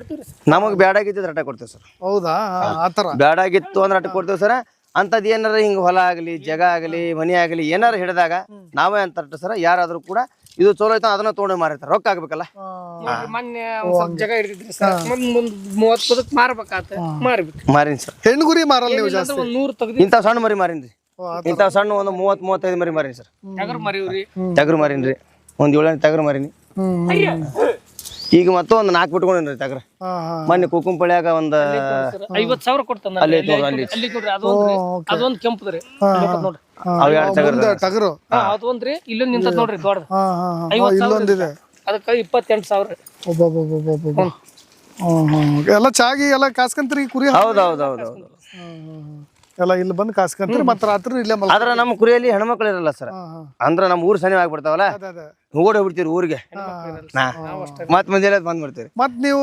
ಕೊಡ್ತೀವಿ ನಮಗೆ ಬೇಡಾಗಿದ್ದು ರಟ್ಟ ಕೊಡ್ತೇವೆ ಸರ್. ಹೌದಾ ಆ ಥರ ಬೇಡಾಗಿತ್ತು ಅಂದ್ರೆ ರಟ್ಟ ಕೊಡ್ತೇವೆ ಸರ್. ಅಂಥದ್ದು ಏನಾರ ಹಿಂಗೆ ಹೊಲ ಆಗಲಿ ಜಾಗ ಆಗಲಿ ಮನೆ ಆಗಲಿ ಏನಾರು ಹಿಡಿದಾಗ ನಾವೇ ಅಂತ ಸರ್. ಯಾರಾದರೂ ಕೂಡ ಇದು ಚಲೋ ಐತ ಅದನ್ನ ತೊಗೊಂಡು ಮಾರಿರ್ತಾರೆ, ರೊಕ್ಕ ಆಗ್ಬೇಕಲ್ಲ. ಮೊನ್ನೆ ಸ್ವಲ್ಪ ಜಾಗ ಹಿಡಿದಿದ್ರಿ ಸರ್, ಮುಂದ್ 30 ಬದಕ್ ಮಾರ್ಬೇಕಾತ ಮಾರ್ಬೇಕು. ಮಾರಿನಿ ಸರ್. ಹೆಣ್ಣು ಗುರಿ ಮಾರಲ್ಲ ನೀವು ಜಾಸ್ತಿ? ಒಂದ್ 100 ತೆಗ್ದಿ ಇಂಥ ಸಣ್ಣ ಮರಿ ಮಾರಿನ್ರಿ. ಇಂಥ ಸಣ್ಣ ಒಂದು 30-35 ಮರಿ ಮಾರಿನಿ ಸರ್. ಟಗರ್ ಮರಿವ್ರಿ, ಟಗರು ಮಾರಿನ್ರಿ. ಒಂದು 7 ಟಗರು ಮಾರಿನಿ. ಈಗ ಮತ್ತು ಒಂದು 4 ಬಿಟ್ಕೊಂಡಿನ್ರಿ ಟಗರ. ಮೊನ್ನೆ ಕುಕುಂಪಳ್ಯಾಗ ಒಂದು 50,000 ಕೊಡ್ತಾನ. ಅಲ್ಲಿ ಅಲ್ಲಿ ನೋಡ್ರಿ ಅದೊಂದು ಕೆಂಪದ್ರಿ ನೋಡ್ರಿ, ಅವು 2 ಟಗರು. ಟಗರು ಅದೊಂದ್ರಿ ಇಲ್ಲೊಂದ್ ನಿಂತದ ನೋಡ್ರಿ ದೊಡ್ಡದು. ಇಲ್ಲೊಂದಿದೆ, ಅದಕ್ಕ 28,000. ಎಲ್ಲ ಚಾಗಿ ಎಲ್ಲ ಕಾಸ್ಕಂತ್ರಿ ಕುರಿ? ಹೌದೌದೌದು. ಎಲ್ಲ ಇಲ್ಲಿ ಬಂದು ಕಾಸ್ಕಂತ್ರಿ ಮತ್ತೆ ರಾತ್ರಿ ಇಲ್ಲೇ ಆದ್ರೆ ನಮ್ಮ ಕುರಿಯಲ್ಲಿ ಹೆಣ್ಮಕ್ಳು ಇರಲ್ಲ ಸರ್. ಅಂದ್ರೆ ನಮ್ಮ ಊರ್ ಸನಿ ಆಗ್ಬಿಡ್ತಾವಲ್ಲ, ಓಡಿ ಹೋಗ್ಬಿಡ್ತೀರಿ ಊರಿಗೆ. ಮತ್ ಮುಂಜಾನೆ ಬಂದ್ಬಿಡ್ತೀರಿ. ಮತ್ ನೀವು